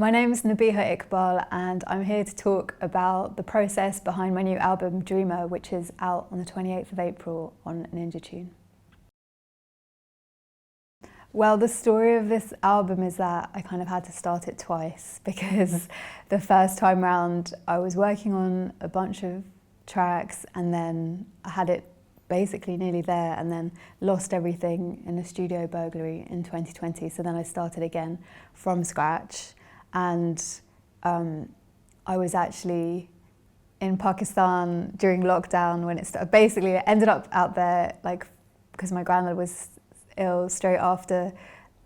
My name is Nabihah Iqbal and I'm here to talk about the process behind my new album Dreamer, which is out on the 28th of April on Ninja Tune. Well, the story of this album is that I kind of had to start it twice because the first time round I was working on a bunch of tracks and then I had it basically nearly there and then lost everything in a studio burglary in 2020. So then I started again from scratch and I was actually in Pakistan during lockdown when it started. Basically, I ended up out there because my granddad was ill straight after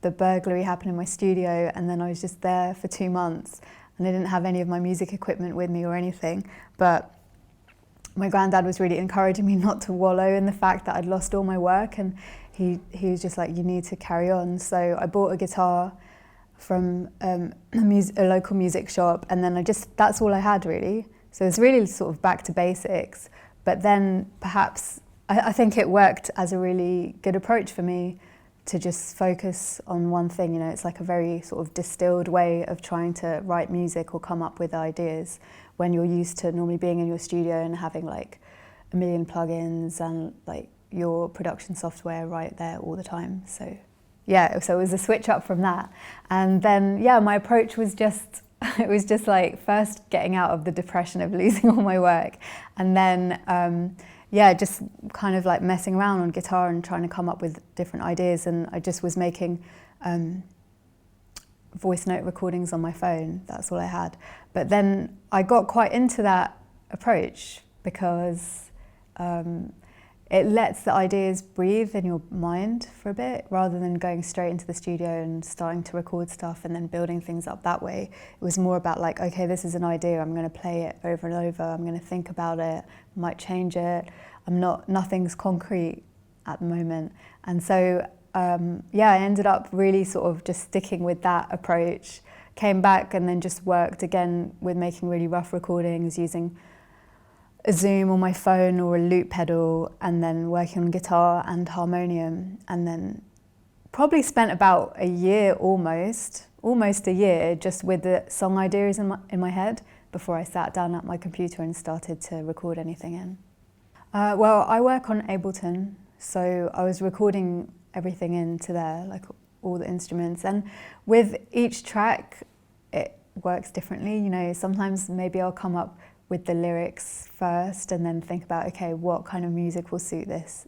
the burglary happened in my studio, and then I was just there for 2 months and I didn't have any of my music equipment with me or anything, but my granddad was really encouraging me not to wallow in the fact that I'd lost all my work, and he was just like, you need to carry on. So I bought a guitar from a local music shop, and then that's all I had really. So it's really sort of back to basics, but then perhaps I think it worked as a really good approach for me to just focus on one thing. You know, it's like a very sort of distilled way of trying to write music or come up with ideas when you're used to normally being in your studio and having like a million plugins and like your production software right there all the time. So yeah, so it was a switch up from that. And then, yeah, my approach was just, it was just like first getting out of the depression of losing all my work, and then yeah, just kind of like messing around on guitar and trying to come up with different ideas. And I just was making voice note recordings on my phone. That's all I had. But then I got quite into that approach because it lets the ideas breathe in your mind for a bit rather than going straight into the studio and starting to record stuff and then building things up that way. It was more about like, okay, this is an idea, I'm going to play it over and over, I'm going to think about it, might change it. Nothing's concrete at the moment. And so, yeah, I ended up really sort of just sticking with that approach, came back and then just worked again with making really rough recordings using a Zoom on my phone or a loop pedal, and then working on guitar and harmonium, and then probably spent about a year almost a year just with the song ideas in my head before I sat down at my computer and started to record anything in. Well, I work on Ableton, so I was recording everything into there, like all the instruments, and with each track it works differently. You know, sometimes maybe I'll come up with the lyrics first and then think about, okay, what kind of music will suit this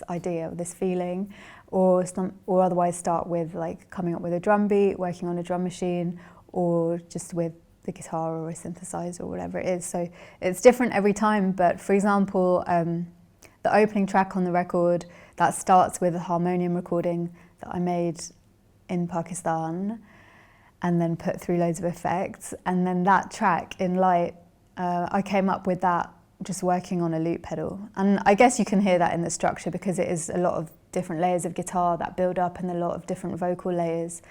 idea, this feeling, or otherwise start with like coming up with a drum beat, working on a drum machine, or just with the guitar or a synthesizer or whatever it is. So it's different every time, but for example, the opening track on the record, that starts with a harmonium recording that I made in Pakistan and then put through loads of effects, and then that track in Light, I came up with that just working on a loop pedal. And I guess you can hear that in the structure because it is a lot of different layers of guitar that build up and a lot of different vocal layers.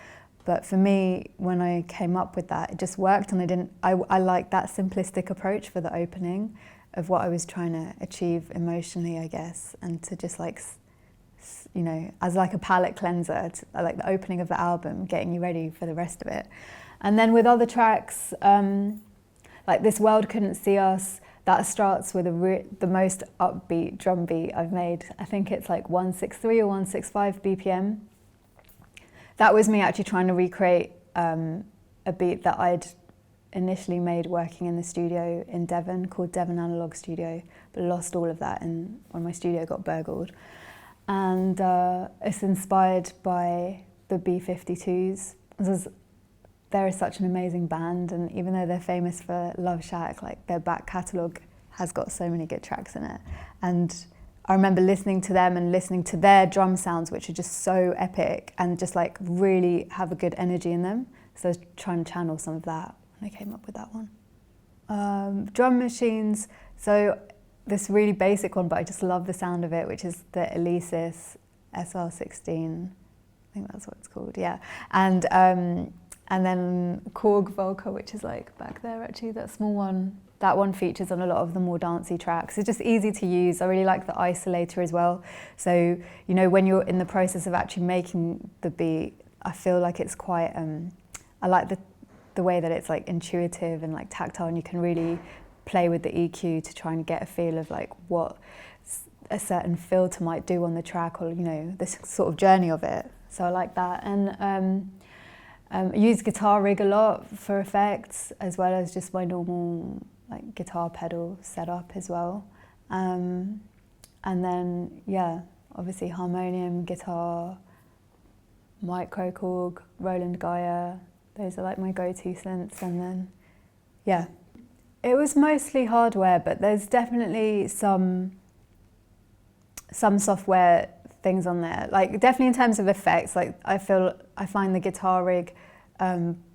But for me, when I came up with that, it just worked, and I liked that simplistic approach for the opening of what I was trying to achieve emotionally, I guess, and to just like, you know, as like a palate cleanser, like the opening of the album, getting you ready for the rest of it. And then with other tracks, like This World Couldn't See Us, that starts with the most upbeat drum beat I've made. I think it's like 163 or 165 BPM. That was me actually trying to recreate a beat that I'd initially made working in the studio in Devon called Devon Analog Studio, but lost all of that when my studio got burgled. And it's inspired by the B-52s. They're such an amazing band, and even though they're famous for Love Shack, like their back catalogue has got so many good tracks in it. And I remember listening to them and listening to their drum sounds, which are just so epic and just like really have a good energy in them. So I was trying to channel some of that when I came up with that one. Drum machines, so this really basic one, but I just love the sound of it, which is the Alesis SR16. I think that's what it's called, yeah. And then Korg Volca, which is like back there actually, that small one. That one features on a lot of the more dancey tracks. It's just easy to use. I really like the isolator as well. So, you know, when you're in the process of actually making the beat, I feel like it's quite, I like the the way that it's like intuitive and like tactile, and you can really play with the EQ to try and get a feel of like what a certain filter might do on the track, or, you know, this sort of journey of it. So I like that. And I use guitar rig a lot for effects, as well as just my normal like guitar pedal setup as well. And then, yeah, obviously harmonium, guitar, microKORG, Roland Gaia, those are like my go-to synths. And then, yeah, it was mostly hardware, but there's definitely some software things on there. Like definitely in terms of effects, like I find the guitar rig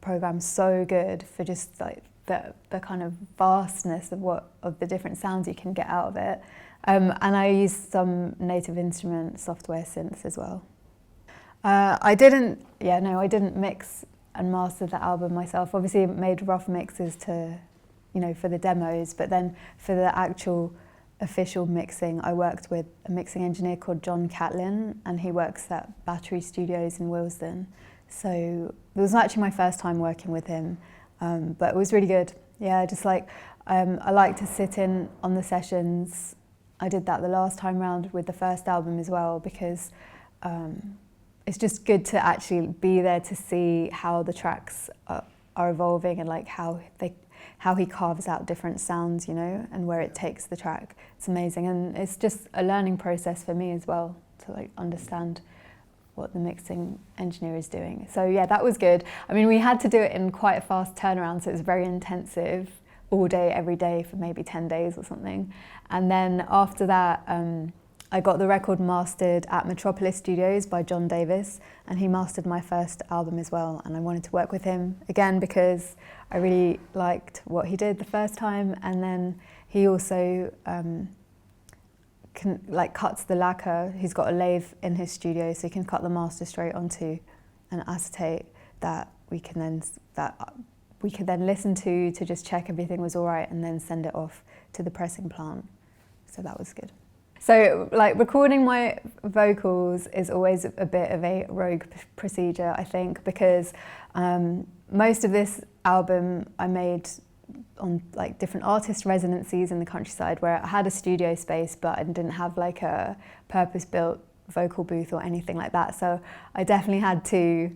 program so good for just like the kind of vastness of the different sounds you can get out of it. And I use some Native Instrument software synths as well. I didn't mix and master the album myself. Obviously, I made rough mixes to, you know, for the demos, but then for the actual official mixing, I worked with a mixing engineer called John Catlin, and he works at Battery Studios in Willesden. So it was actually my first time working with him, but it was really good. Yeah, just like I like to sit in on the sessions. I did that the last time round with the first album as well, because it's just good to actually be there to see how the tracks are evolving, and like how he carves out different sounds, you know, and where it takes the track. It's amazing, and it's just a learning process for me as well to like understand what the mixing engineer is doing. So yeah, that was good. I mean, we had to do it in quite a fast turnaround, so it was very intensive, all day, every day for maybe 10 days or something. And then after that, I got the record mastered at Metropolis Studios by John Davis, and he mastered my first album as well. And I wanted to work with him again because I really liked what he did the first time. And then he also cuts the lacquer. He's got a lathe in his studio, so he can cut the master straight onto an acetate that we can then listen to just check everything was all right, and then send it off to the pressing plant. So that was good. So like recording my vocals is always a bit of a rogue procedure, I think, because most of this album I made on like different artist residencies in the countryside, where I had a studio space but I didn't have like a purpose-built vocal booth or anything like that. So I definitely had to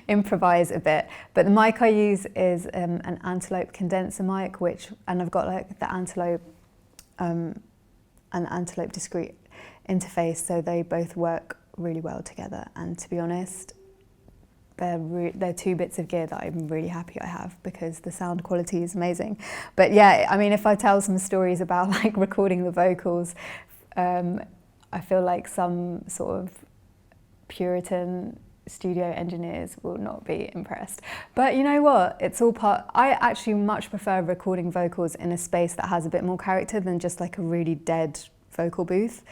improvise a bit. But the mic I use is an Antelope condenser mic, and I've got like the Antelope and Antelope discrete interface, so they both work really well together. And to be honest, they're two bits of gear that I'm really happy I have, because the sound quality is amazing. But yeah, I mean, if I tell some stories about like recording the vocals, I feel like some sort of Puritan studio engineers will not be impressed. But you know what? It's all part. I actually much prefer recording vocals in a space that has a bit more character than just like a really dead vocal booth.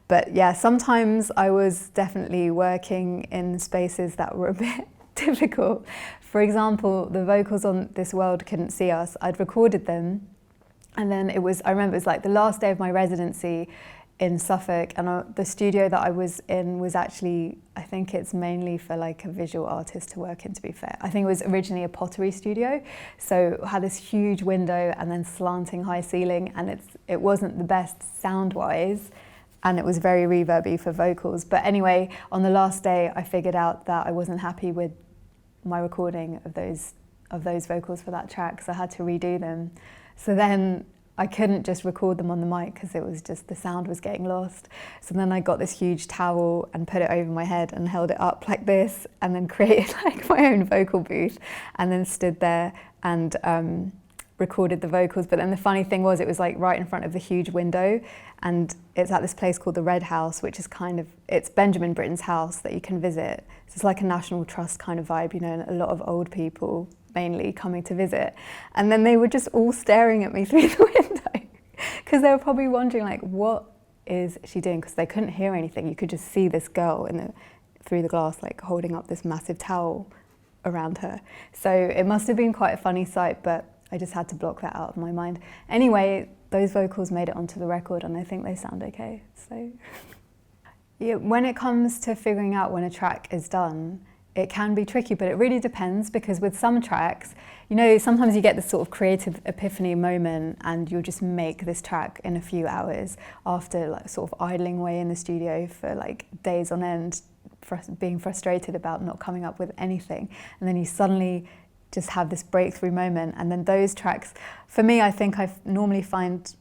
But yeah, sometimes I was definitely working in spaces that were a bit difficult. For example, the vocals on This World Couldn't See Us, I'd recorded them, and then I remember it was like the last day of my residency in Suffolk, and the studio that I was in was actually, I think it's mainly for like a visual artist to work in, to be fair. I think it was originally a pottery studio, so it had this huge window and then slanting high ceiling, and it wasn't the best sound-wise, and it was very reverby for vocals. But anyway, on the last day, I figured out that I wasn't happy with my recording of those vocals for that track, so I had to redo them. So then I couldn't just record them on the mic because it was just, the sound was getting lost. So then I got this huge towel and put it over my head and held it up like this, and then created like my own vocal booth, and then stood there and recorded the vocals. But then the funny thing was, it was like right in front of the huge window, and it's at this place called the Red House, which is it's Benjamin Britten's house that you can visit. So it's like a National Trust kind of vibe, you know, and a lot of old people mainly coming to visit. And then they were just all staring at me through the window, because they were probably wondering like, what is she doing? Because they couldn't hear anything. You could just see this girl through the glass, like holding up this massive towel around her. So it must have been quite a funny sight, but I just had to block that out of my mind. Anyway, those vocals made it onto the record, and I think they sound okay. So yeah, when it comes to figuring out when a track is done, it can be tricky, but it really depends, because with some tracks, you know, sometimes you get this sort of creative epiphany moment and you'll just make this track in a few hours after like sort of idling away in the studio for like days on end, being frustrated about not coming up with anything. And then you suddenly just have this breakthrough moment. And then those tracks, for me, I think I normally find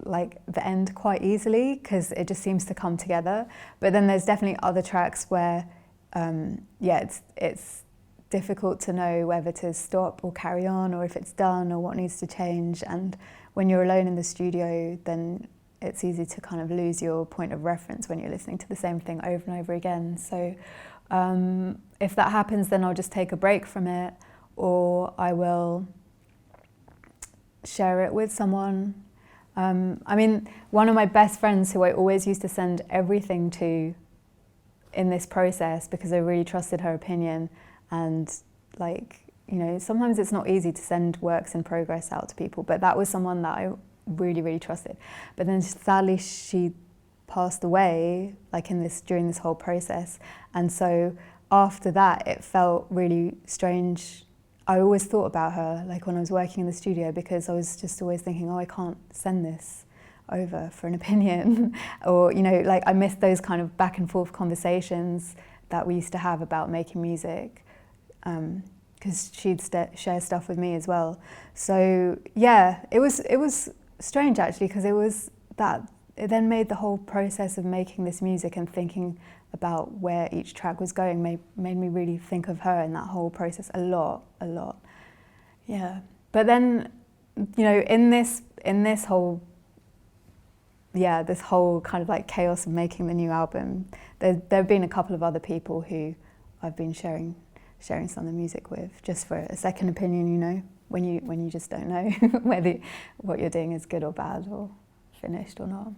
like the end quite easily because it just seems to come together. But then there's definitely other tracks where, it's difficult to know whether to stop or carry on, or if it's done or what needs to change. And when you're alone in the studio, then it's easy to kind of lose your point of reference when you're listening to the same thing over and over again. So if that happens, then I'll just take a break from it, or I will share it with someone. I mean, one of my best friends who I always used to send everything to in this process, because I really trusted her opinion, and like, you know, sometimes it's not easy to send works in progress out to people, but that was someone that I really, really trusted. But then sadly she passed away like during this whole process. And so after that, it felt really strange. I always thought about her like when I was working in the studio, because I was just always thinking, oh, I can't send this over for an opinion. Or, you know, like I missed those kind of back and forth conversations that we used to have about making music, because she'd share stuff with me as well. So yeah, it was strange actually, because it then made the whole process of making this music and thinking about where each track was going made me really think of her in that whole process a lot. Yeah. But then, you know, in this whole this whole kind of like chaos of making the new album, there have been a couple of other people who I've been sharing some of the music with, just for a second opinion, you know, when you just don't know whether what you're doing is good or bad or finished or not.